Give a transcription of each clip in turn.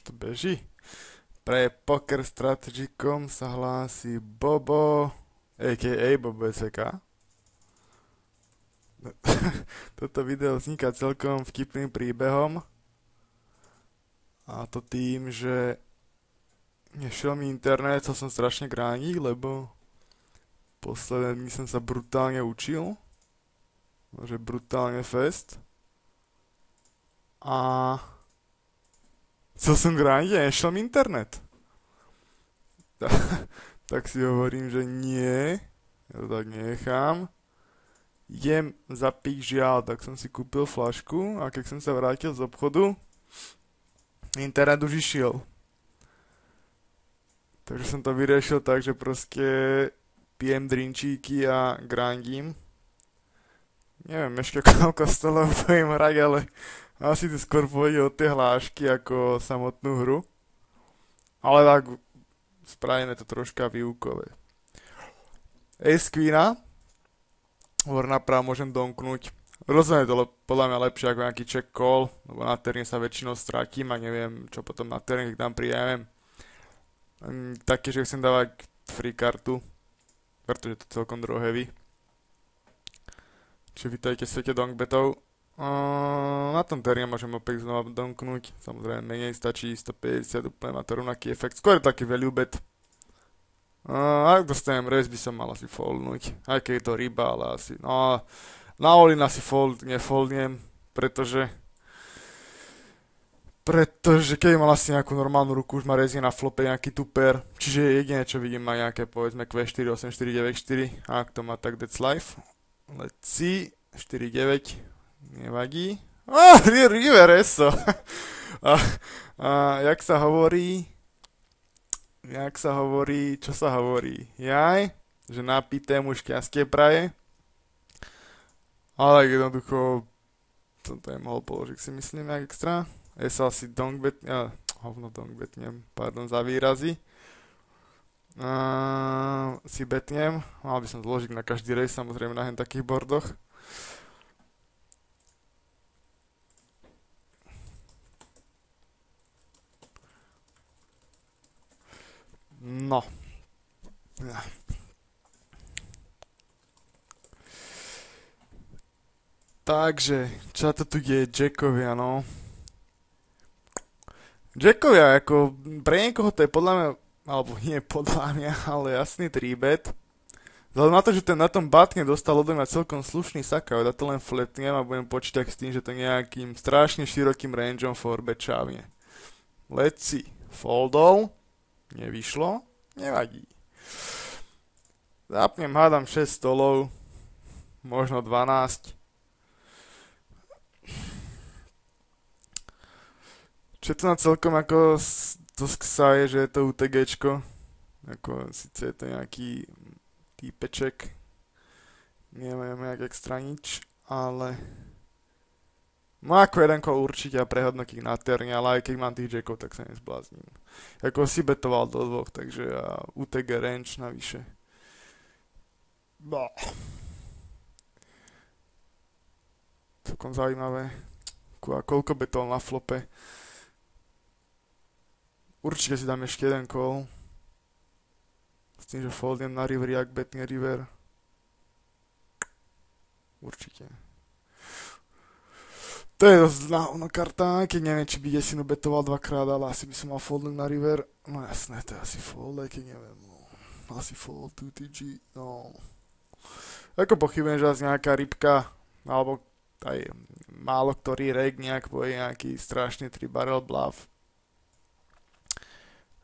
to beží. Pre PokerStrategy.com sa hlási Bobo, a.k.a. Bobo SVK. Toto video vzniká celkom vtipným príbehom. A to tým, že nešiel mi internet, chcel som strašne grániť, lebo posledné dní som sa brutálne učil. Že brutálne fest. A chcel som grániť a nešiel mi internet. Tak si hovorím, že nie, ja to tak nechám. Idem za pík žiaľ, tak som si kúpil flašku a keď som sa vrátil z obchodu, internet už išiel. Takže som to vyriešil tak, že proste pijem drinčíky a grindím. Neviem ešte koľko stolov budem hrať, ale asi to skôr pôjde od tie hlášky ako samotnú hru. Ale tak spravíme to troška výukové. Ace Queena, hor napravo môžem domknúť. Rozhodne to podľa mňa lepšie ako nejaký check call, lebo na turne sa väčšinou stratím a neviem, čo potom na turne, keď tam príjemem. Také, že chcem dávať free kartu, pretože to je celkom draw heavy. Čiže vítajte v svete donkbetov. Na tom turne môžem opäť znova donknúť, samozrejme menej stačí 150, úplne má to rovnaký efekt, skôr je taký value bet. Ak dostanem raise, by som mal asi foldnúť, aj keď je to ryba, ale asi, no, na all-in asi nefoldnem, pretože keď mal asi nejakú normálnu ruku, už má raise na flope nejaký tuper, čiže jediné čo vidím má nejaké povedzme Q4, 8, 4, 9, 4, a ak to má tak that's life. Let's see, 4-9, nevadí. River eso. Jak sa hovorí, čo sa hovorí? Jaj, že napité muž šťastie praje. Ale jednoducho, som to nemohol položiť, si myslím, jak extra. Eso asi dongbetnem, pardon za výrazy. Si betnem, mal by som zložiť na každý race, samozrejme na hen takých bordoch. No. Takže, čo to tu je, Jackovia, no. Jackovia, ako pre niekoho to je podľa mňa, alebo nie podľa mňa, ale jasný 3-bet. Vzhľadom na to, že ten na tom batne dostal odo mňa celkom slušný saka, ja to len fletnem a budem počítať s tým, že to nejakým strašne širokým rangeom 4-bet čávne. Let's see. Foldol. Nevyšlo. Nevadí. Zapnem, hádam 6 stolov. Možno 12. Čo to na celkom ako to sksa je, že je to UTGčko. Ako síce je to nejaký týpeček. Neviem jak extra nič, ale no ako jeden kol určite a prehodnotí na turne, ale aj keď mám tých jackov, tak sa nezblázním. Ako si betoval do dvoch, takže ja UTG range navyše. Bah. Celkom zaujímavé. A koľko betol na flope. Určite si dám ešte jeden call. S tým, že foldnem na river, jak betne river. Určite. To je dosť náhodná karta, keď neviem, či by desinu betoval dvakrát, ale asi by som mal foldnúť na river. No jasné, to je asi fold, aj keď neviem. No. Asi fold, 2TG, no. Ako pochybujem, že asi nejaká rybka, alebo aj málo ktorý reg nejak bude nejaký strašný 3 barrel bluff.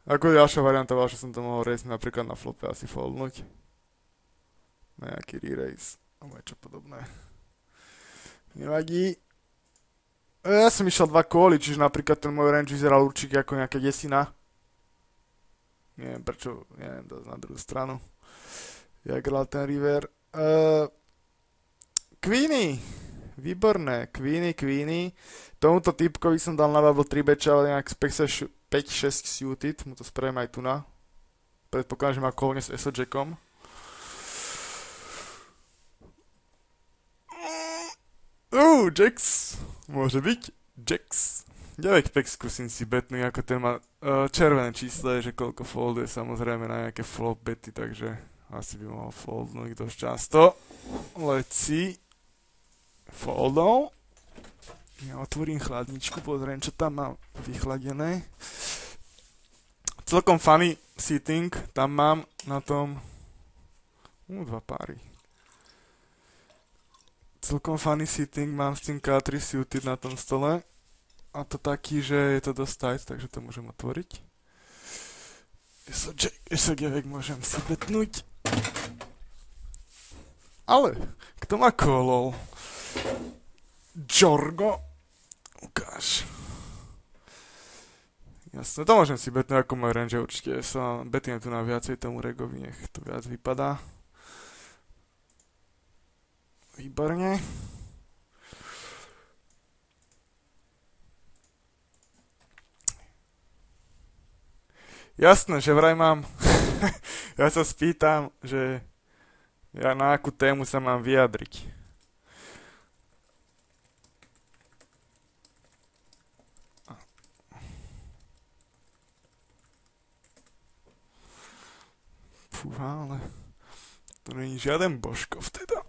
Ako ďalšia varianta bola, že som to mohol raise napríklad na flope asi foldnúť. Na nejaký re-raise. Alebo niečo podobné. Nevadí. Ja som išiel 2 kóly, čiže napríklad ten môj range vyzeral určite ako nejaká desina. Neviem prečo, neviem dosť na druhú stranu. Jak hral ten river. Queenie. Výborné. Queenie. Tomuto typkovi som dal na bubble 3 beča, ale nejak 5-6 suited, mu to spravím aj tu na. Predpokladám, že má kolne s ESO jackom. Jacks. Môže byť. Jacks. 9 pek skúsim si betnúť, ako ten má červené číslo, je, že koľko folduje samozrejme na nejaké flop bety, takže asi by mohol foldnúť dosť často. Let's see. Foldol. Ja otvorím chladničku, pozriem, čo tam mám vychladené. Celkom funny sitting tam mám na tom... dva páry. Celkom funny sitting mám s tým K3 suited na tom stole. A to taký, že je to dosť tight, takže to môžem otvoriť. SG môžem si betnúť. Ale, kto ma kolol? Jorgo? Ukáž. Jasne, to môžem si betnúť ako môj range, určite sa betnem tu na viacej tomu regovi, nech to viac vypadá. Výborne. Jasné, že vraj mám. Ja sa spýtam, že ja na akú tému sa mám vyjadriť. Fúha, ale to není žiaden Božkov teda.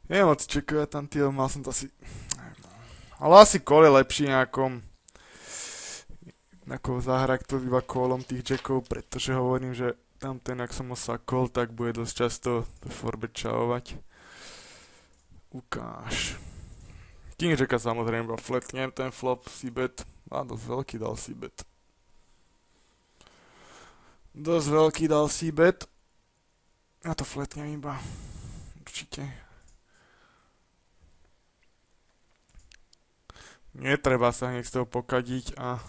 Neviem moc čekovať tam tie, mal som to asi... Ale asi kol je lepší ako zahrať to iba kolom tých jackov, pretože hovorím, že tam ten, ak som ho sakol, tak bude dosť často to forbečavovať. Ukáž. King jacka samozrejme iba fletnem ten flop c-bet. A dosť veľký dal c-bet. Dosť veľký dal c-bet. Ja to fletnem iba. Určite. Netreba sa hneď z toho pokadiť a...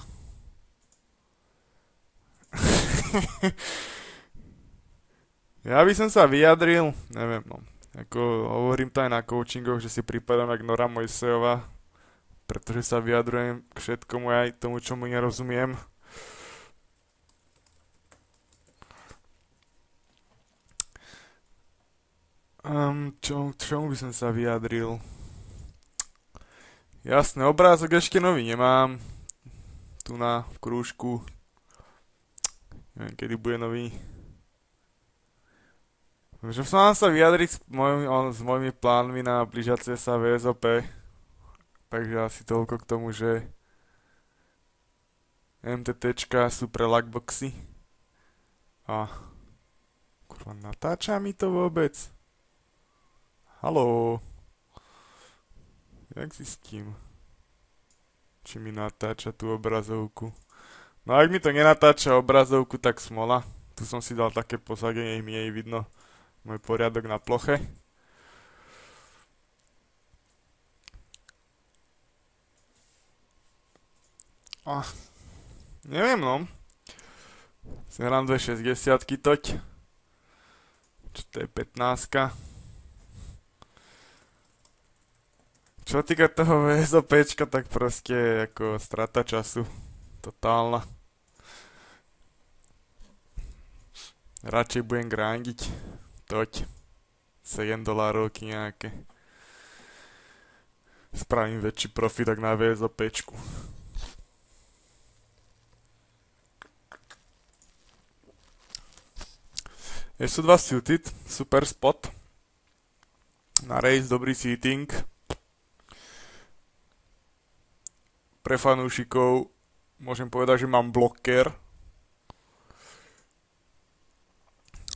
Ja by som sa vyjadril, neviem no, ako hovorím to aj na coachingoch, že si pripadám jak Nora Mojsejová, pretože sa vyjadrujem k všetkomu aj tomu, čomu nerozumiem. Čomu by som sa vyjadril? Jasné, obrázok ešte nový nemám. Tu v krúžku. Neviem, kedy bude nový. Že som vám sa vyjadriť s mojimi plánmi na blížiace sa VSOP. Takže asi toľko k tomu, že MTTčka sú pre luckboxy. A kurva, natáča mi to vôbec? Haló? Jak zistím, či mi natáča tú obrazovku? No ak mi to nenatáča obrazovku, tak smola. Tu som si dal také posadenie, mi jej vidno môj poriadok na ploche. A neviem no. Hrám 2,60 toť. Čo to je 15. Čo týka toho VSOPčka, tak proste ako strata času. Totálna. Radšej budem grindiť. Toť. $7 nejaké. Spravím väčší profit tak na VSOPčku. Sú dva suited, super spot. Na race dobrý seating. Pre fanúšikov môžem povedať, že mám blocker.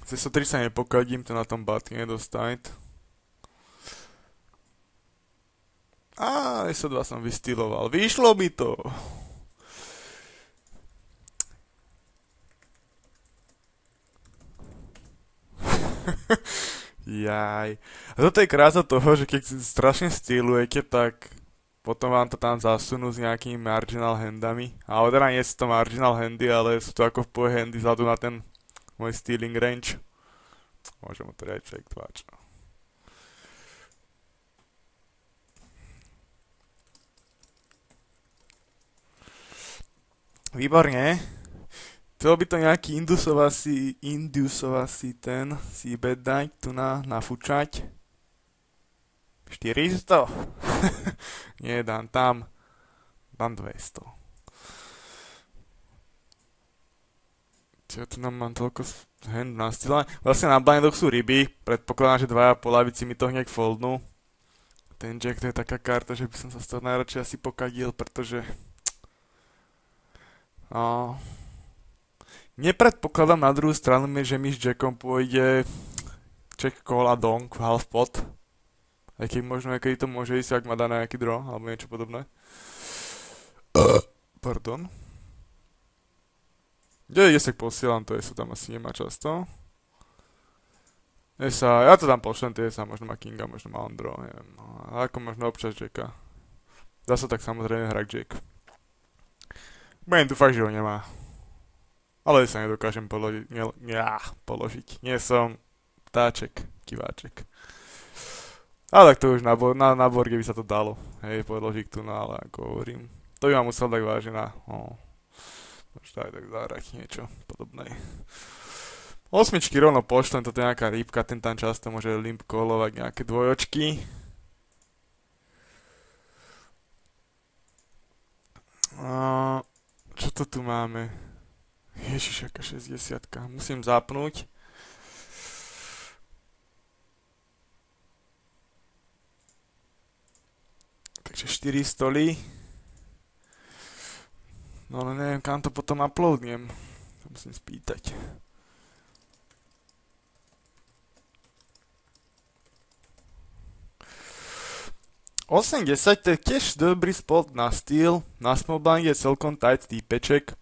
Cez 103 sa nepokadím, to na tom button je dosť tight. A SO2 som vystyloval. Vyšlo by to. Jaj. A toto je krása toho, že keď strašne stylujete, tak potom vám to tam zasunú s nejakými marginal handami. Ale teda nie sú to marginal handy, ale sú to ako v pohe handy vzhľadu na ten môj stealing range. Môžem mu to dať fake tváč. Výborne. Chcel by to nejaký indusovací ten si bet dať tu nafúčať. 400? Nie, dám 200. Čo tu nám mám toľko hand na stýle? Vlastne na blindoch sú ryby, predpokladám, že 2,5 lavici mi to hneď foldnú. Ten jack to je taká karta, že by som sa z toho najradšej asi pokadil, pretože... No... Nepredpokladám na druhú stranu, že mi s jackom pôjde check call a donk v half pot. Aj keď možno niekedy to môže ísť, ak ma dá na nejaký draw, alebo niečo podobné. Pardon. 10 posielam, to sa tam asi nemá často. Ja to tam pošlem, sa možno má kinga, možno má on draw, neviem. A ako možno občas jacka. Dá sa tak samozrejme hrať jack. Budem tu fakt, že ho nemá. Ale sa nedokážem položiť. Nie som ptáček, kiváček. Ale tak to už na borge by sa to dalo. Hej, podložiť tu, no ale ako hovorím. To by ma musel tak vážená. Možno aj tak zahrať niečo podobné. Osmičky rovno pošlem, toto je nejaká rýbka, ten tam často môže limp callovať nejaké dvojočky. Čo to tu máme? Ježiš, aká 60-ka. Musím zapnúť. Takže 4 stoly. No ale neviem, kam to potom uploadnem. To musím spýtať. $8.10 to je tiež dobrý spot na styl. Na smallblind je celkom tight týpeček.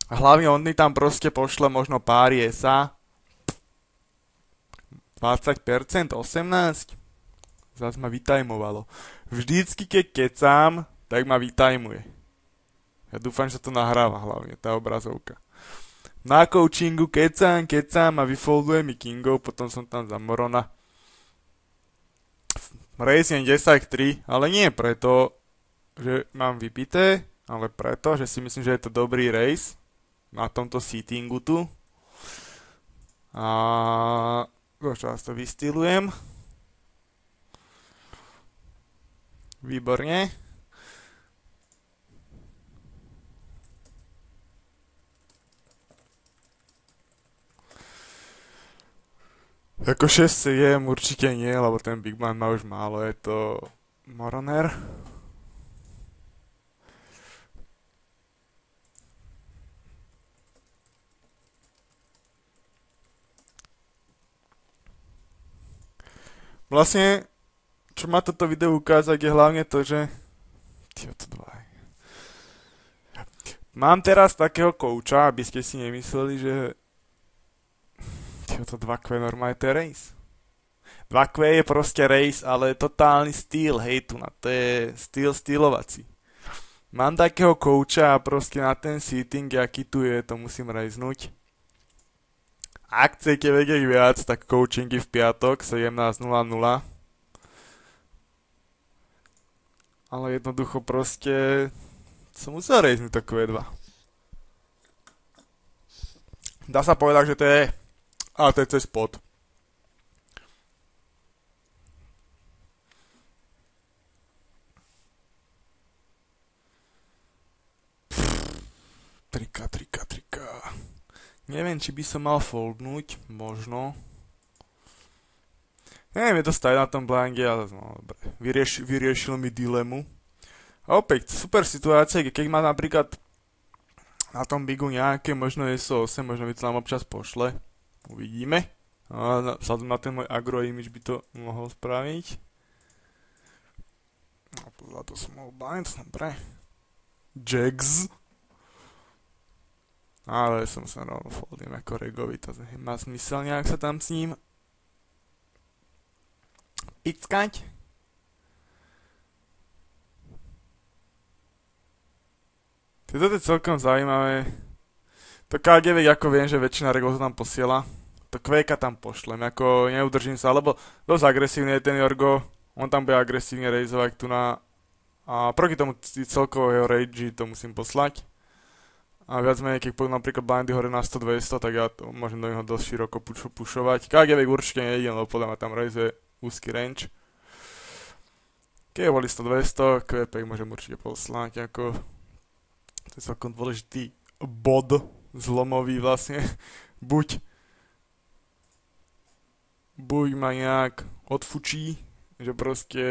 A hlavne on mi tam proste pošle možno pár SA. 20%, 18%. Zas ma vytajmovalo. Vždycky keď kecám, tak ma vytajmuje. Ja dúfam, že sa to nahráva hlavne, tá obrazovka. Na coachingu kecám a vyfolduje mi kingov, potom som tam za morona. Raising 10-3, ale nie preto, že mám vypité, ale preto, že si myslím, že je to dobrý race na tomto seatingu tu. A čas to vystylujem. Výborne. Ako 6-7 určite nie, lebo ten Big Man má už málo, je to Moroner. Vlastne, čo má toto video ukázať, je hlavne to, že... Mám teraz takého kouča, aby ste si nemysleli, že... To 2Q normálne to je race. 2Q je proste race, ale totálny styl, hej tu na, to je stylovací. Mám takého kouča a proste na ten seating, aký tu je, to musím raznúť. Ak chcete vedieť viac, tak coachingy v piatok 17.00. Ale jednoducho proste som musel raznúť to Q2. Dá sa povedať, že to je ATC spot. Trika. Neviem, či by som mal foldnúť, možno. Neviem, je to stať na tom blinde, ale no dobre. Vyriešil mi dilemu. A opäť, super situácia, keď má napríklad na tom bigu nejaké, možno SO8, možno mi to tam občas pošle. Uvidíme. Vzhľadom na ten môj agro image by to mohol spraviť. A pozrieť to small blind, dobre. Jags. Ale som sa rovno foldím ako Regovi, to má zmysel nejak sa tam s ním pickať. Toto je celkom zaujímavé. To K9, ako viem, že väčšina Regov to tam posiela. To Quakea tam pošlem, ako neudržím sa, lebo dosť agresívny je ten Jorgo, on tam bude agresívne rejzovať tu na... A proti tomu celkovo jeho rage to musím poslať. A viac menej, keď pôjdu napríklad blindy hore na 100-200, tak ja to môžem do neho dosť široko pušovať. KGV určite nejdem, lebo podľa mňa tam rejzuje úzky range. Keď boli 100-200, QP môžem určite poslať, ako to je celkom dôležitý bod zlomový vlastne. Buď ma nejak odfučí, že proste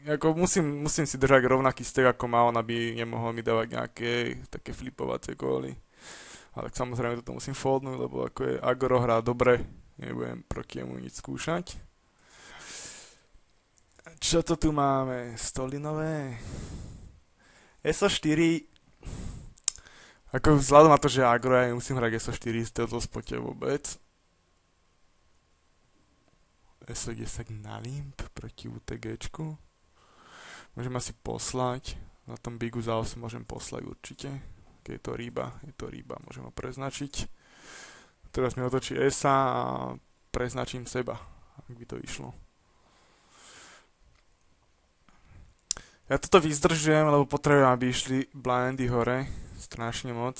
ako musím si držať rovnaký stack ako má on, aby nemohol mi dávať nejaké také flipovacie góly. Ale tak samozrejme toto musím foldnúť, lebo ako je Agro hrá dobre, nebudem proti jemu nič skúšať. Čo to tu máme? Stolinové? SO4. Ako vzhľadom na to, že Agro, ja nemusím hrať SO4 z toho spote vôbec. SO10 na limp proti UTGčku. Môžem asi poslať. Na tom bigu za 8 môžem poslať určite. Keď je to ryba, môžem ho preznačiť. Teraz mi otočí ESA a preznačím seba, ak by to išlo. Ja toto vyzdržujem, lebo potrebujem, aby išli blindy hore. Strašne moc.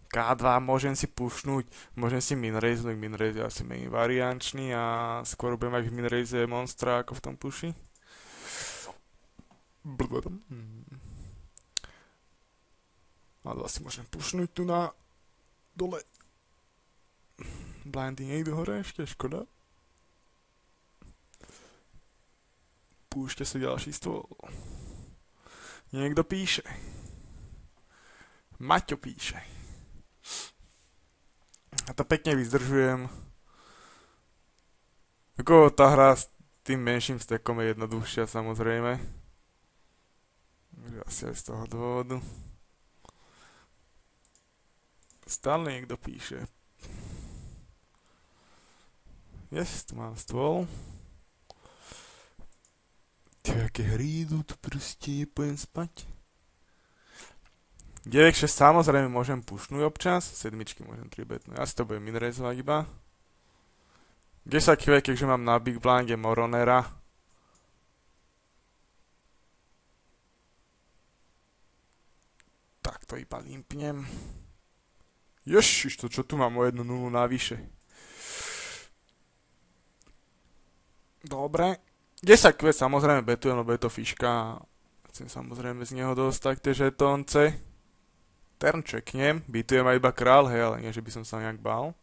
K2 môžem si pušnúť, môžem si minrazenúť. Minraze je asi menej variančný a skôr budem mať v minraze monstra ako v tom puši. A asi môžem pušnúť tu na dole. Blindy nejdu hore ešte, škoda. Púšte sa ďalší stôl. Niekto píše. Maťo píše. A to pekne vyzdržujem. Ako tá hra s tým menším stackom je jednoduchšia samozrejme. Asi aj z toho dôvodu. Stále niekto píše. Yes, tu mám stôl. Aké hry idú, tu proste nepôjdem spať. 9-6 samozrejme môžem pušnúť občas, 7 môžem 3 betnúť. Asi to budem minrezovať iba. 10 QV, keďže mám na Big Blinde Moronera. Tak to iba limpnem. Ježiš, to čo tu mám o 1-0 navyše. Dobre. 10 QV samozrejme betujem, lebo je to fiška. Chcem samozrejme z neho dostať tie žetónce. Turn checknem, bytujem aj iba král, hej, ale nie, že by som sa nejak bál.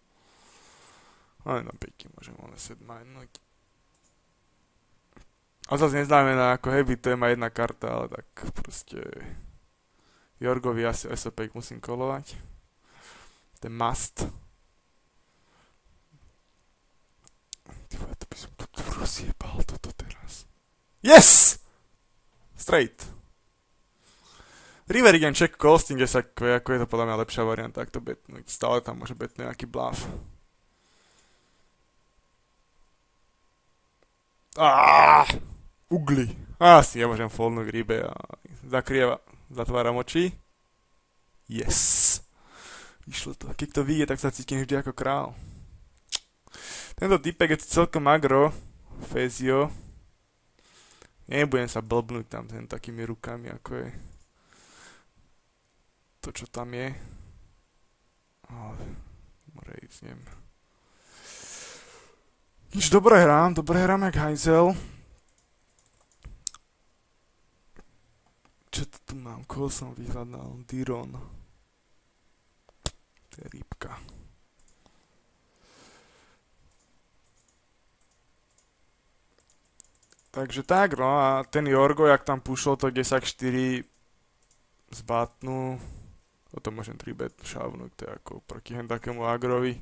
Ale na 5 môžem ale set minúť. A zase neznamená, ako hej, bytujem aj jedna karta, ale tak proste Jorgovi asi SOP musím kolovať. Ten must. Tyva, to by som tu rozjebal toto teraz. Yes! Straight. River again check costing, ako je to podľa mňa lepšia varianta, ak to betnúť. Stále tam môže betnúť nejaký bluff. Ugly. Asi ja môžem foldnúť rybe a zatváram oči. Yes. Išlo to. Keď to vyjde, tak sa cítim vždy ako král. Tento typek je celkom agro. Fezio. Nebudem sa blbnúť tam takými rukami, ako je to, čo tam je. Rejznem. Nič, dobre hrám jak hajzel. Čo to tu mám? Koho som vyhľadal? Diron. To je rybka. Takže tak, no a ten Jorgo, jak tam pušol to 10-4 z batnu, toto môžem 3-bet šavnúť, to je ako proti takému agrovi.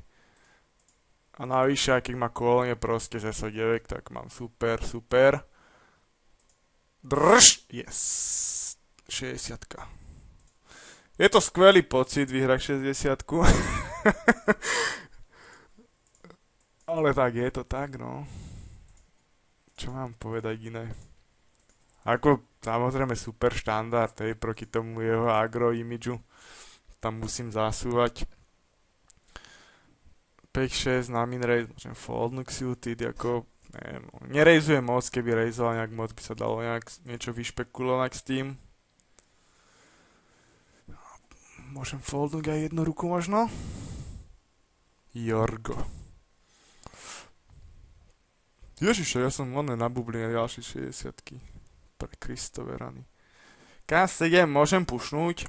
A navyše, keď má kolenie proste že sa 9, tak mám super. Drž! Yes! 60. Je to skvelý pocit vyhrať 60. Ale tak, je to tak, no. Čo mám povedať iné? Ako, samozrejme super štandard, hej, proti tomu jeho agro imidžu. Tam musím zasúvať. 5-6 na minraise, môžem foldnúť suited, ako, neviem, nerejzujem moc, keby rejzoval nejak moc, by sa dalo nejak niečo vyšpekulovať s tým. Môžem foldnúť aj jednu ruku možno? Jorgo. Ježiše, ja som len na bubline ďalšie 60-ky. Pre Kristove rany. K7 môžem pušnúť.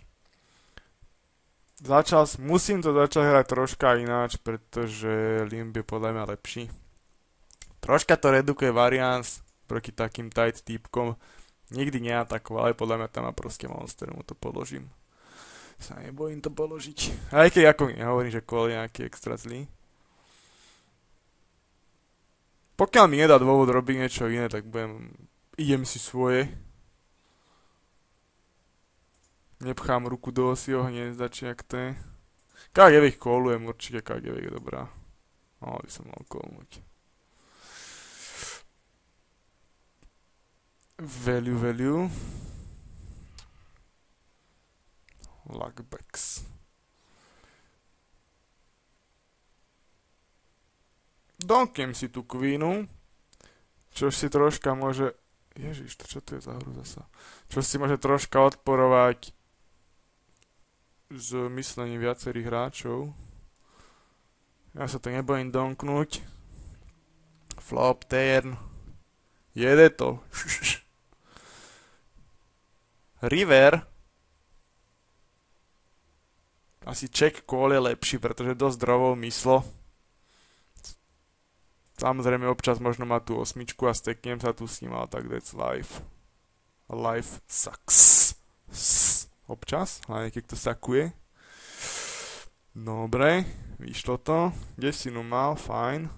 Musím to začať hrať troška ináč, pretože Limb je podľa mňa lepší. Troška to redukuje variance proti takým tight týpkom. Nikdy neatakoval, ale podľa mňa tam má proste monster, mu to položím. Sa nebojím to položiť. Aj keď ako nehovorím, že kôl je nejaký extra zlý. Pokiaľ mi nedá dôvod robiť niečo iné, tak idem si svoje. Nepchám ruku do osieho hniezda, či jak to je. K9 kolujem, určite K9 je dobrá. No, by som mal kolnúť. Value. Luckbacks. Donknem si tú queenu, čo si troška môže... Ježiš, čo to je za hru zasa? Čo si môže troška odporovať s myslením viacerých hráčov. Ja sa to nebojím donknúť. Flop, turn. Jede to. River. Asi check call je lepší, pretože dosť zdravou myslo. Samozrejme občas možno má tú osmičku a steknem sa tu s ním, ale tak that's life. Life sucks. Občas, hlavne keď to sakuje. Dobre, vyšlo to. 10 mal, fajn.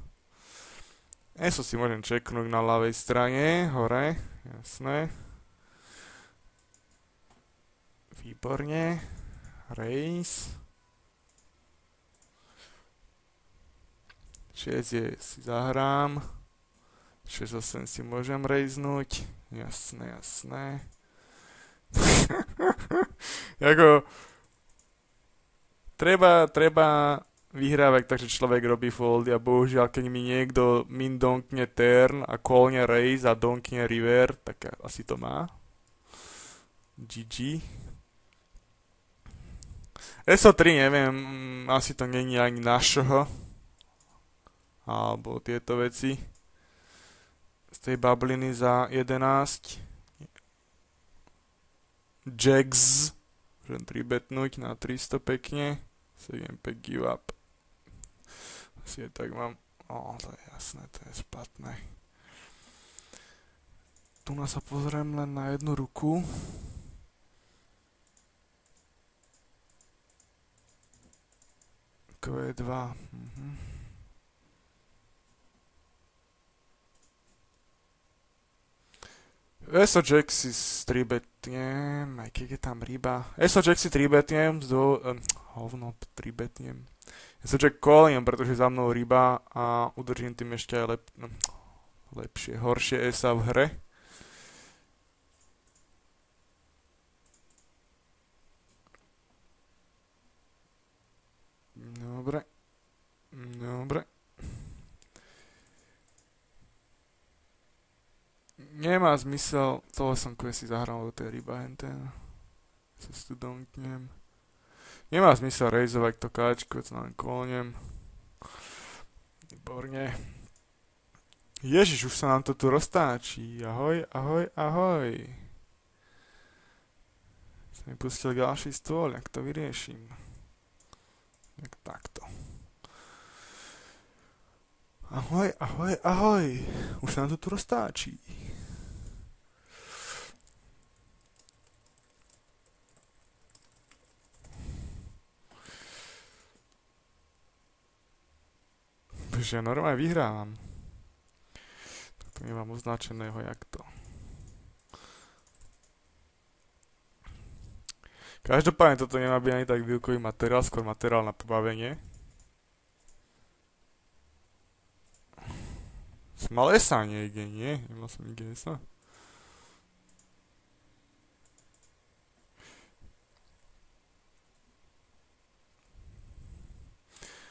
Eso si môžem čeknúť na ľavej strane, hore, jasné. Výborne. Raise. 6 si zahrám. 6-8 si môžem raiznúť. Jasné. Jako... Treba vyhrávať tak, že človek robí foldy a bohužiaľ, keď mi niekto min donkne turn a callne raise a donkne river, tak asi to má. GG. SO3 neviem, asi to není ani našho. Alebo tieto veci. Z tej bubliny za 11. Jags. Môžem 3-betnúť na 300 pekne. 7-5 give up. Asi je tak mám... to je jasné, to je špatné. Tu sa pozriem len na jednu ruku. Q2. ESO Jack si 3-betnem, aj keď je tam ryba. ESO Jack si 3-betnem, hovno 3-betnem. ESO Jack calliem, pretože za mnou ryba a udržím tým ešte aj lepšie, horšie ESA v hre. Dobre. Nemá zmysel, toho som si zahral do tej ryba henten. Sa tu donknem. Nemá zmysel rejzovať to káčko, co len kolnem. Výborne. Ježiš, už sa nám to tu roztáčí. Ahoj. Som mi pustil ďalší stôl, jak to vyrieším. Tak takto. Ahoj. Už sa nám to tu roztáčí. Že ja normálne vyhrávam. Tak to nemám označeného, jak to. Každopádne toto nemá byť ani tak výukový materiál, skôr materiál na pobavenie. Mal esa niekde, nie? Nemal som nikde esa.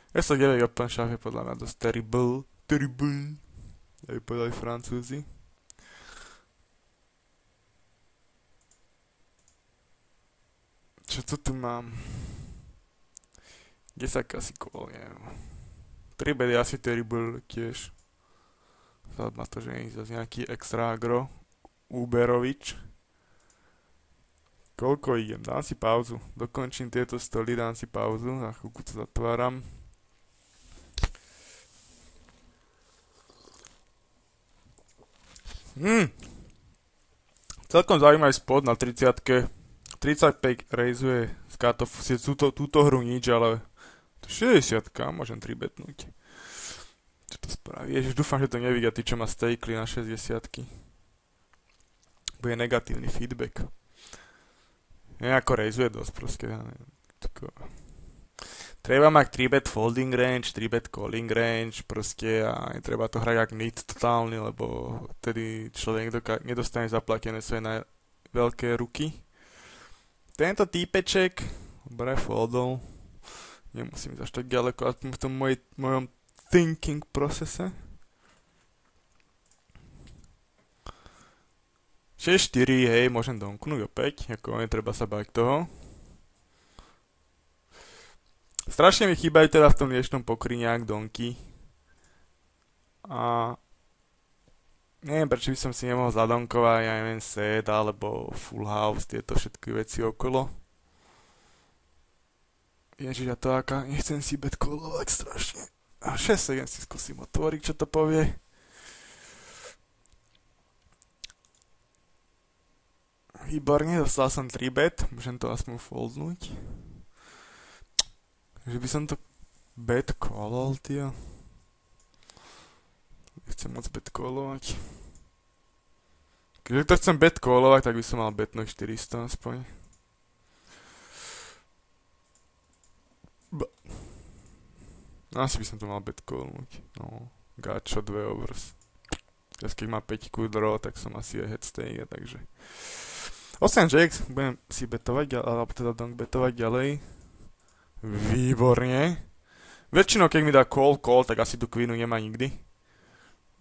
SO9 Open Shop je podľa mňa dosť terrible, aby povedali Francúzi. Čo to tu mám? 10 asi kol, neviem. 3 bedy asi terrible tiež. Vzhľad na to, že nie je zase nejaký extra agro. Uberovič. Koľko idem? Dám si pauzu. Dokončím tieto stoly, dám si pauzu. Za chvíľku to zatváram. Celkom zaujímavý spot na 30. 35 rejzuje z cutoff. Túto hru nič, ale 60 môžem 3 betnúť. Čo to spraví? Ježiš, dúfam, že to nevidia tí, čo ma stakeli na 60. Bude negatívny feedback. Nejako rejzuje dosť proste. Ja neviem, treba mať 3-bet folding range, 3-bet calling range, proste a netreba to hrať jak mid totálny, lebo tedy človek nedostane zaplatené svoje veľké ruky. Tento týpeček, dobre, foldol, nemusím ísť až tak ďaleko, aspoň v tom mojom thinking procese. 6-4, hej, môžem donknúť opäť, ako netreba sa bať toho. Strašne mi chýbajú teda v tom dnešnom pokryňák donky. A neviem, prečo by som si nemohol zadonkovať, ja neviem, set alebo full house, tieto všetky veci okolo. Ježiš, a to aká, nechcem si betcallovať strašne. A 6-7 si skúsim otvoriť, čo to povie. Výborne, dostal som 3 bet, môžem to aspoň foldnúť. Že by som to bet callol, tio. Nechcem moc bet callovať. Keďže to chcem bet callovať, tak by som mal betnúť 400 aspoň. Asi by som to mal bet callnúť. No, gačo 2 overs. Teraz keď má 5 draw, tak som asi aj headstake, takže 8 jacks, budem si betovať, alebo teda donk betovať ďalej. Výborne. Väčšinou, keď mi dá call, tak asi tú queenu nemá nikdy.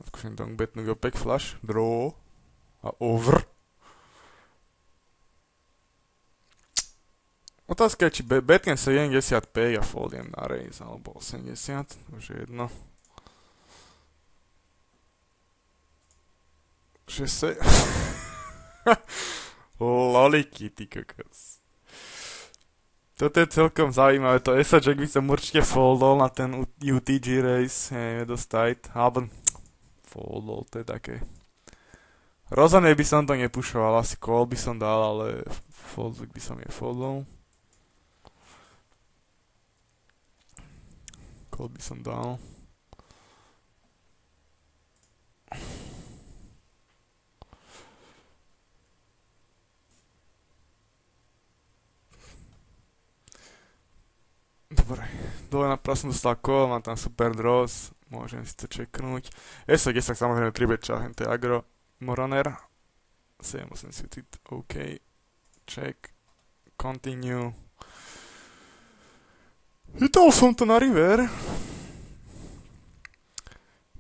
Skúšam donk betnúť opäť flush, draw a over. Otázka je, či betnem 75 a foldiem na raise, alebo 80, už je jedno. Že se... Loliky, ty kokos. Toto je celkom zaujímavé, to SAček by som určite foldol na ten UTG race, je dosť tight, alebo foldol, to je také. Rozhodne by som to nepušoval, asi call by som dal, ale fold by som nefoldol. Call by som dal. Dobre, dole napravo som dostal call, mám tam super draws, môžem si to čeknúť. SAG samozrejme 3-bet čahen, to je agro, Moroner. 7 musím si OK, check, continue. Hitol som to na river.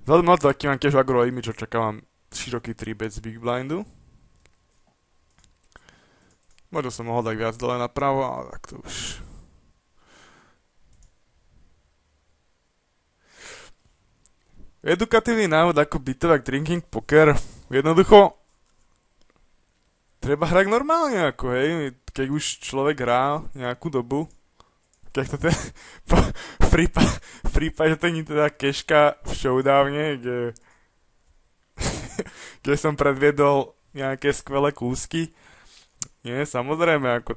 Vzhľadom na to, aký mám tiež agro image, očakávam široký 3-bet z big blindu. Možno som mohol dať viac dole napravo, ale tak to už... Edukatívny návod, ako bitovať drinking poker. Jednoducho, treba hrať normálne, ako hej, keď už človek hrá nejakú dobu, keď to teda, v prípade, že to nie teda keška v showdowne, kde som predviedol nejaké skvelé kúsky. Nie, samozrejme, ako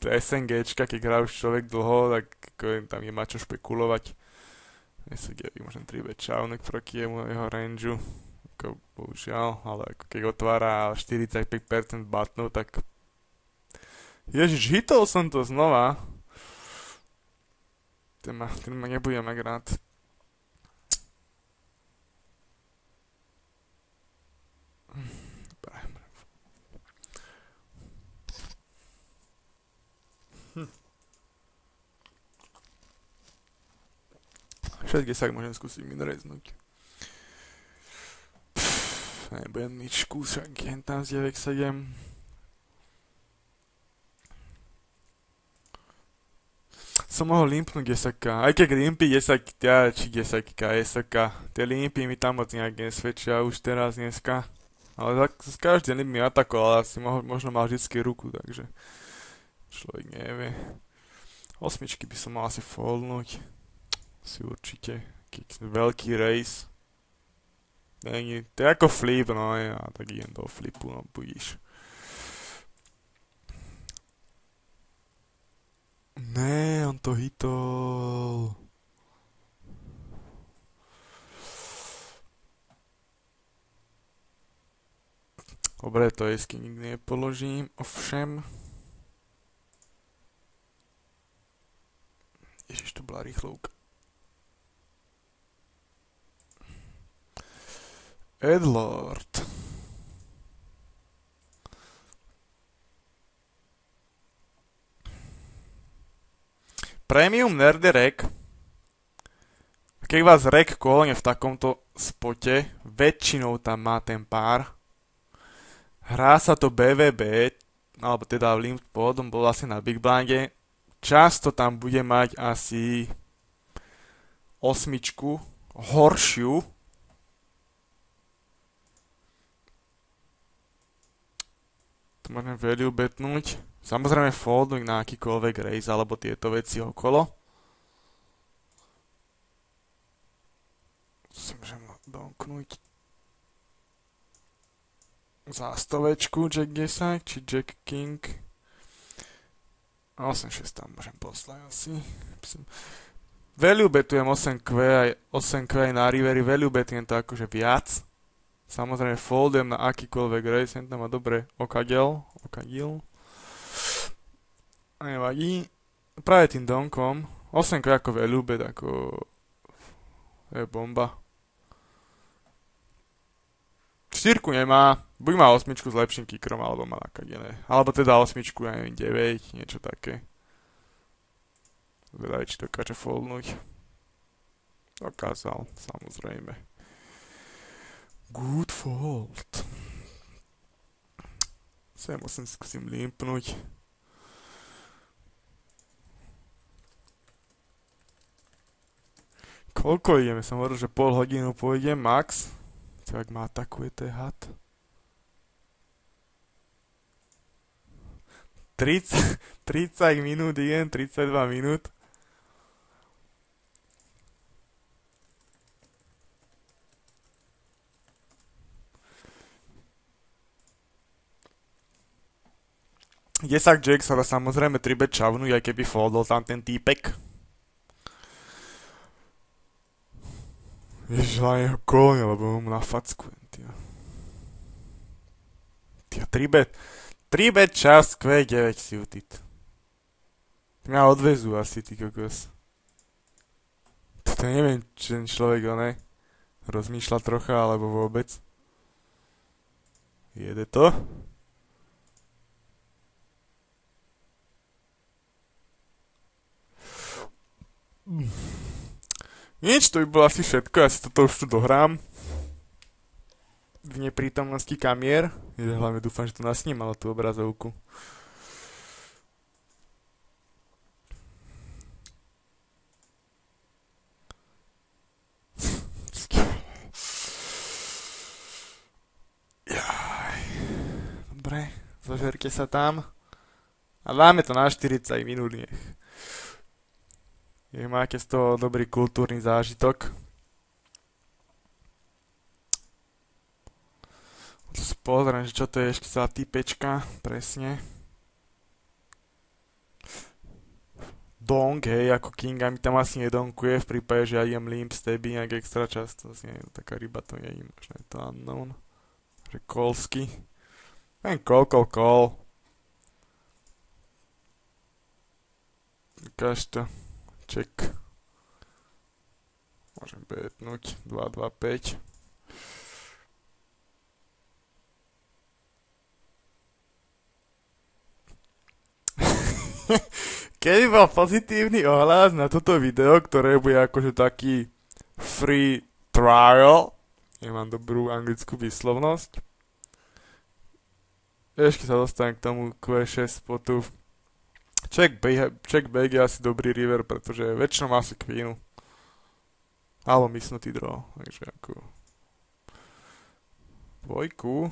SNGčka, keď hrá už človek dlho, tak tam nemá čo špekulovať. SG môžem 3-bet čaunek proti jeho rangeu, ako bohužiaľ, ale ako keď otvára 45% butnov, tak ježiš, hitol som to znova. Ten ma nebudem mať rád. Všetky sa môžem skúsiť minreznúť. Nebudem nič skúšať, jen tam z 9-7. Som mohol limpnúť SK. Aj keď limpy 10 či 10 SK. Tie limpy mi tam moc nejak nesvedčia už teraz dneska. Ale každý deň mi atakoval, asi možno mal vždycky ruku, takže človek nevie. Osmičky by som mal asi foldnúť. Si určite. Veľký race. Není, to je ako flip, no ja tak idem do flipu, no budíš. Ne, on to hitol. Dobre, to jesky nikdy nepoložím, ovšem. Ježiš, to bola rýchlovka. Edlord. Premium Nerdy Rek. Keď vás Rek kolne v takomto spote, väčšinou tam má ten pár. Hrá sa to BVB, alebo teda Limp pôvodom bol asi na Big Blinde. Často tam bude mať asi osmičku, horšiu. To môžem value betnúť. Samozrejme foldnúť na akýkoľvek raise alebo tieto veci okolo. Si môžem donknúť zástovečku Jack 10 či Jack King. 8-6 tam môžem poslať asi. Value betujem 8Q aj 8Q aj na rivery. Value betujem to akože viac. Samozrejme foldujem na akýkoľvek race. Tam má dobre okadil. A nevadí. Práve tým donkom. 8Q ako value bet, ako je bomba. 4 nemá, buď má 8 s lepším kickerom, alebo má nakadené. Alebo teda 8, ja neviem, 9, niečo také. Zvedaj, či dokáže foldnúť. Dokázal, samozrejme. Good fold. Sem musím skúsim limpnúť. Koľko ideme? Som hovoril, že pol hodinu pôjdem max. To ak ma atakuje, to je had. 30 minút idem, 32 minút. Desak Jack sa dá samozrejme 3-bet čavnúť, aj keby foldol tam ten týpek. Ježiš, hlavne ho kolne, lebo mu na fackujem, tio. Tio, 3-bet čas, Q9 suited. Mňa odvezú asi, ty kokos. To neviem, či ten človek, ne, rozmýšľa trocha, alebo vôbec. Jede to. Nič, to by bolo asi všetko, ja si toto už tu dohrám. V neprítomnosti kamier. Hlavne dúfam, že to nasnímalo tú obrazovku. Dobre, zožerte sa tam. A dáme to na 40 minút, nech máte z toho dobrý kultúrny zážitok. Pozriem, že čo to je ešte za typečka, presne. Donk, hej, ako Kinga mi tam asi nedonkuje, v prípade, že ja idem limp stabby nejak extra často, asi nie, taká ryba to nie je, možno je to unknown. Že kolsky. Len call. Ukáž to. Check. Môžem betnúť 2-2-5. Keby bol pozitívny ohlas na toto video, ktoré bude akože taký free trial, nemám dobrú anglickú výslovnosť. Ešte sa dostanem k tomu Q6 spotu. Checkback je asi dobrý river, pretože väčšinou má si queenu. Alebo mysnutý draw. Takže ako... Dvojku.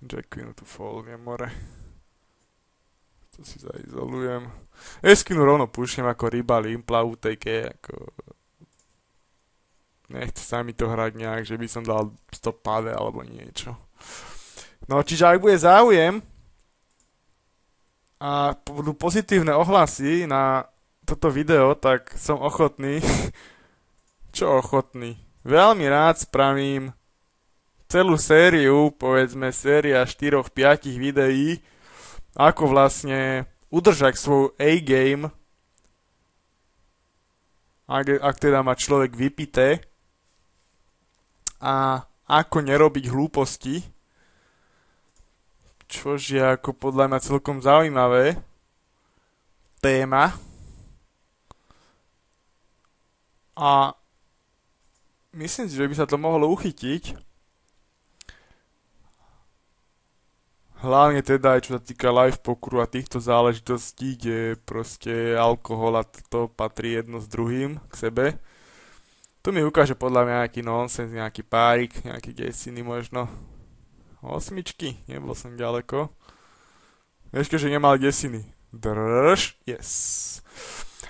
Jack queenu tu foldne more. To si zaizolujem. Eskinu rovno pušnem ako ryba limpla UTK, ako... Nechce sa mi to hrať nejak, že by som dal 100 pade alebo niečo. No, čiže ak bude záujem a budú pozitívne ohlasy na toto video, tak som ochotný. Čo ochotný? Veľmi rád spravím celú sériu, povedzme séria 4-5 videí, ako vlastne udržať svoj A-game, ak teda má človek vypité, a ako nerobiť hlúposti, čož je ako podľa mňa celkom zaujímavé téma. A myslím si, že by sa to mohlo uchytiť. Hlavne teda aj čo sa týka live pokeru a týchto záležitostí, kde proste alkohol a to patrí jedno s druhým k sebe. Tu mi ukáže podľa mňa nejaký nonsens, nejaký párik, nejaký desiny možno. Osmičky, nebol som ďaleko. Ešte, že nemal desiny. Drž, yes.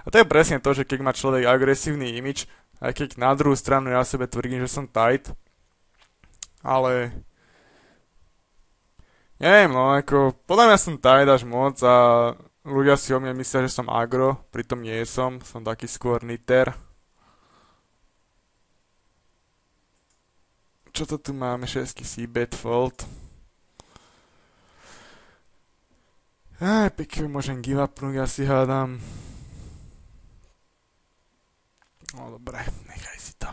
A to je presne to, že keď má človek agresívny imič, aj keď na druhú stranu ja sebe tvrdím, že som tight, ale neviem, no ako, podľa mňa som tight až moc a ľudia si o mne myslia, že som agro, pritom nie som taký skôr niter. Čo to tu máme? 6 C-bet fold. Aj, pekne môžem give upnúť, asi hádam. No dobre, nechaj si to.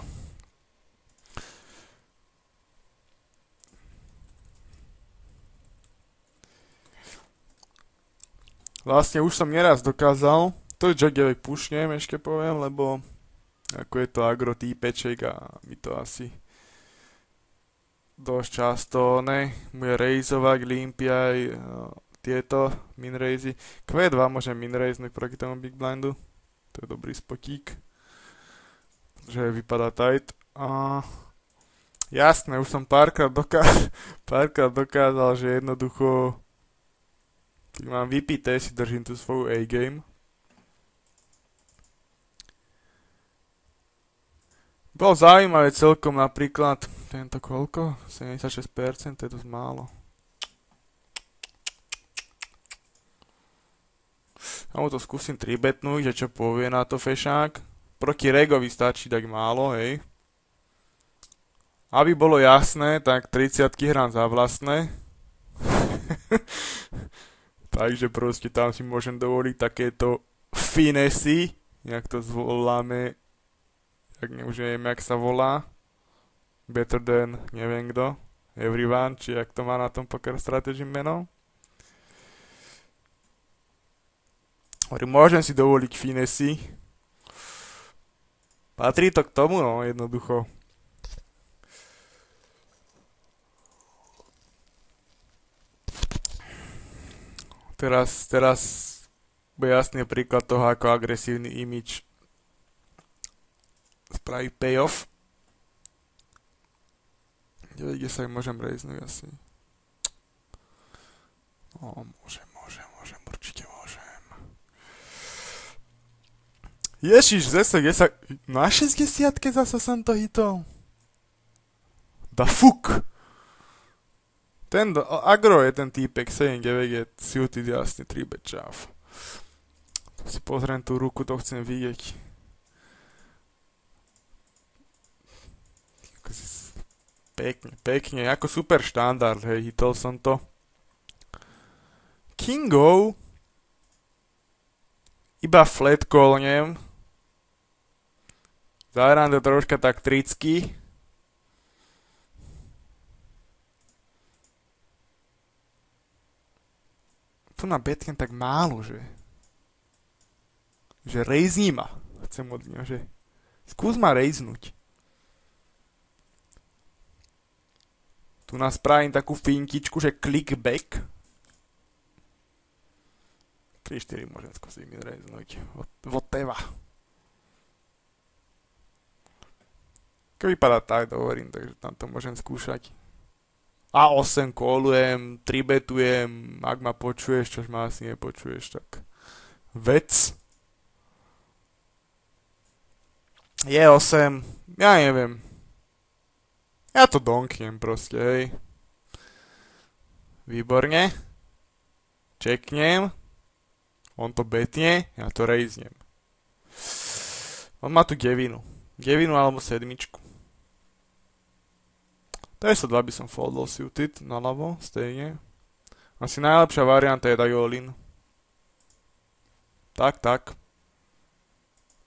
Vlastne už som neraz dokázal, to Jack pušnem, ešte poviem, lebo ako je to agro týpeček a mi to asi dosť často, bude rejzovať, limpia aj tieto minrejzy. Q2 môžem minrejznúť proti tomu big blindu. To je dobrý spotík. Že vypadá tight. A jasné, už som párkrát dokázal, že jednoducho keď mám vypité, si držím tú svoju A-game. Bolo zaujímavé celkom napríklad tento koľko? 76%, to je dosť málo. Ja mu to skúsim 3-betnúť, že čo povie na to fešák. Proti Regovi stačí tak málo, hej. Aby bolo jasné, tak 30-ky hrám za vlastné. Takže proste tam si môžem dovoliť takéto finesy, jak to zvoláme, už neviem, jak sa volá. Better than, neviem kto. Everyone, či jak to má na tom poker strategy meno. Môžem si dovoliť finesy. Patrí to k tomu, no, jednoducho. Teraz bude jasný príklad toho, ako agresívny image spraví payoff. Kde sa im môžem rejznúť asi. No, môžem, určite môžem. Ježiš, zase, na 60-ke zase som to hitol. Da fuck. Agro je ten týpek, 7-9 je suited jasný 3-bet čáv. Si pozriem tú ruku, to chcem vidieť. Pekne, ako super štandard, hej, hitol som to. Kingov iba flat callnem. Zahrám to troška tak tricky. Tu na betkem tak málo, že rejzni ma. Chcem od neho, že skús ma rejznúť. Tu nás spravím takú fintičku, že click back. 3-4 môžem skúsiť mi reznúť. Whatever. Keď vypadá tak, hovorím, takže tam to môžem skúšať. A8 kolujem, 3 betujem, ak ma počuješ, čož ma asi nepočuješ, tak vec. Je 8, ja neviem. Ja to donknem proste, hej. Výborne. Čeknem. On to betne, ja to rejznem. On má tu devinu. Devinu alebo sedmičku. TS2 by som foldol suited naľavo, stejne. Asi najlepšia varianta je dať all-in. Tak.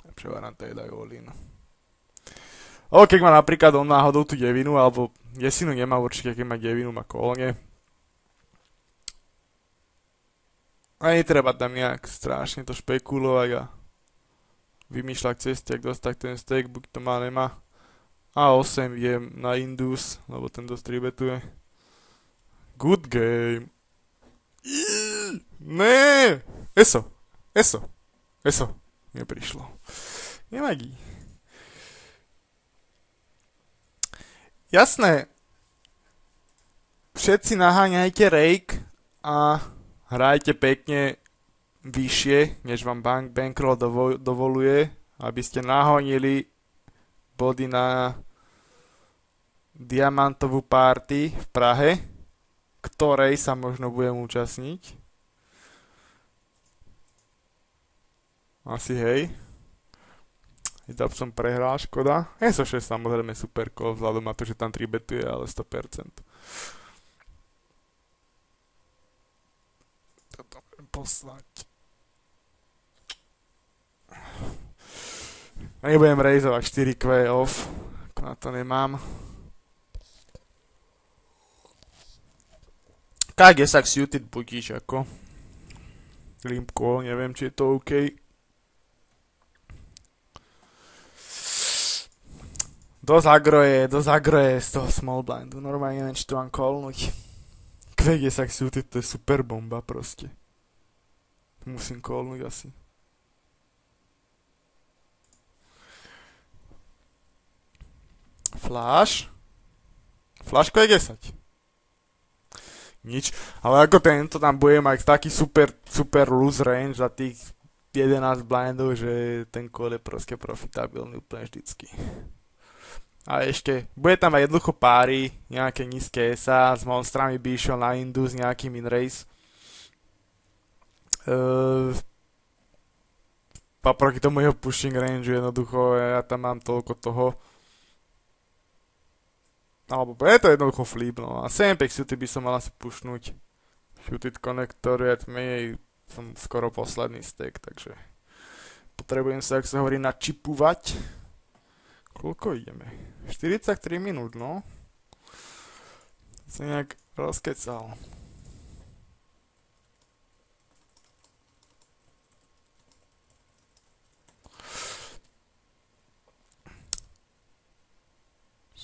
Najlepšia varianta je dať all-in. Keď má napríklad on náhodou tú devinu, alebo jesinu nemá určite, keď má devinu, má kolne. A netreba tam nejak strašne to špekulovať a vymýšľať cesty, ak dostať ten stake, buď to má, nemá. A8 idem na Indus, lebo ten dosť tribetuje. Good game. Ne. Eso. Neprišlo. Nevadí. Jasné. Všetci naháňajte rake a hrajte pekne vyššie, než vám bankroll dovoluje, aby ste nahonili body na diamantovú party v Prahe, ktorej sa možno budem účastniť. Asi hej. Idap som prehral, škoda. SO6 samozrejme super call, vzhľadom na to, že tam 3 betuje, ale 100%. Toto budem poslať. Nebudem rejzovať 4Q off, ako na to nemám. KG-sak suited budíš ako. Limp call, neviem, či je to OK. Dosť agro je z toho small blindu, normálne neviem, či to mám callnúť. KG-sak suited, to je super bomba proste. Musím callnúť asi. Flaško je 10. Nič, ale ako tento tam bude mať taký super loose range za tých 11 blindov, že ten call je proste profitabilný úplne vždycky. A ešte, bude tam aj jednoducho páry, nejaké nízke SA, s monstrami by išiel na Indus, nejaký minrace. Proti tomu jeho pushing range jednoducho, ja tam mám toľko toho. Alebo je to jednoducho flip, no. A 7 pack suity by som mal asi pushnúť. Suited connector, ja menej som skoro posledný stack, takže potrebujem sa, ak sa hovorí, načipovať. Koľko ideme? 43 minút, no. Som nejak rozkecal.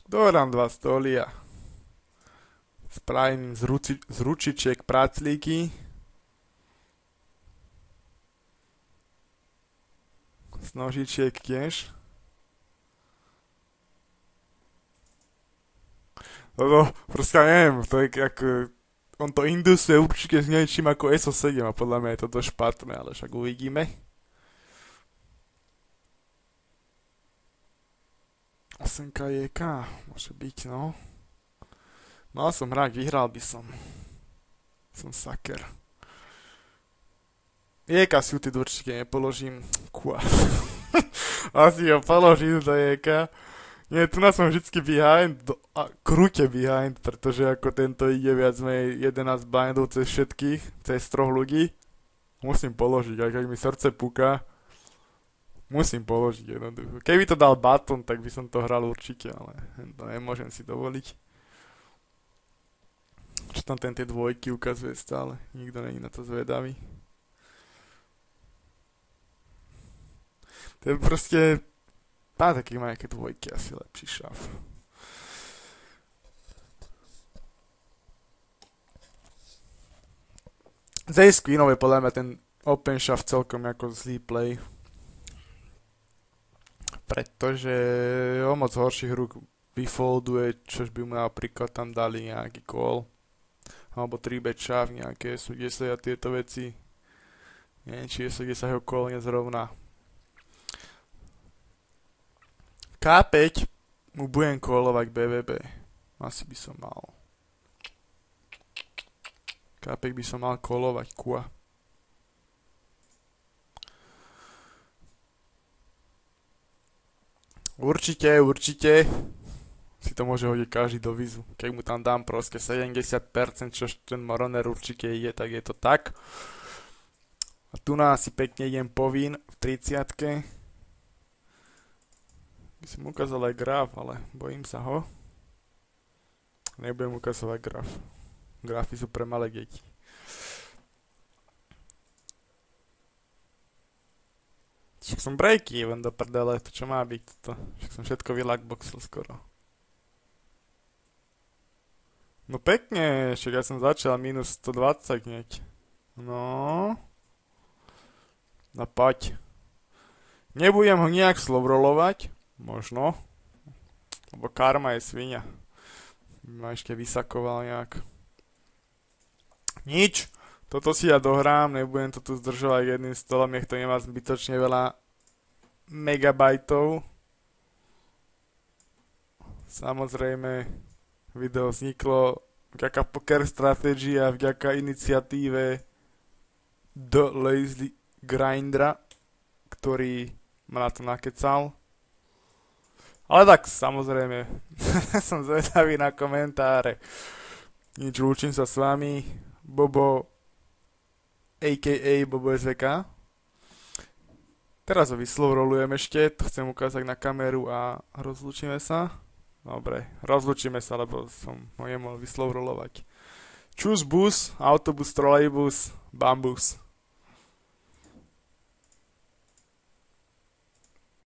Dodám 2 stolia. Spravím z ručičiek praclíky. Z nožičiek tiež. Lebo proste neviem, to je ako... On to indusuje určite s niečím ako SO7 a podľa mňa je to dosť špatné, ale však uvidíme. 8K JK, môže byť, no. Mal som hrať, vyhral by som. Som saker. JK suited určite nepoložím. Kua. Asi ho položím do JK. Nie, tu nás som vždycky behind, krúte behind, pretože ako tento ide viac menej 11 blindov cez všetkých, cez 3 ľudí. Musím položiť, aj keď mi srdce puká. Musím položiť jednoducho. Keby to dal button, tak by som to hral určite, ale to nemôžem si dovoliť. Čo tam tie dvojky ukazuje stále? Nikto není na to zvedavý. To je proste... taký má nejaké dvojky, asi lepší šaf. Z Ace Queenov je podľa mňa ten OpenShaft celkom ako zlý play. Pretože o moc horších rúk vyfolduje, čož by mu napríklad tam dali nejaký call. Alebo 3-bet shove, nejaké sú 10 a tieto veci. Neviem, či je 10 jeho call nezrovna. K5 mu budem callovať BVB. Asi by som mal. K5 by som mal callovať Kua. Určite si to môže hodiť každý do vizu. Keď mu tam dám proste 70%, čo ten Moroner určite je, tak je to tak. A tu na asi pekne idem povín v 30-ke. By som ukázal aj graf, ale bojím sa ho. Nebudem ukazovať graf. Grafy sú pre malé deti. Však som break-even do prdele, to čo má byť toto? Však som všetko vyluckboxil skoro. No pekne, však ja som začal minus 120 hneď. No. No poď. Nebudem ho nejak slovrollovať, možno. Lebo karma je svinia. Ma ešte vysakoval nejak. Nič. Toto si ja dohrám, nebudem to tu zdržovať jedným stolom, nech to nemá zbytočne veľa megabajtov. Samozrejme, video vzniklo vďaka Poker Strategy a vďaka iniciatíve The Lazy Grindera, ktorý ma na to nakecal. Ale tak, samozrejme, som zvedavý na komentáre. Nič, lúčim sa s vami. Bobo a.k.a. Bobo SVK. Teraz ho vyslovrolujem ešte, to chcem ukázať na kameru a rozlúčime sa. Dobre, rozlúčime sa, lebo som ho nemohol vyslovrolovať. Čus bus, autobus, trolejbus, bambus.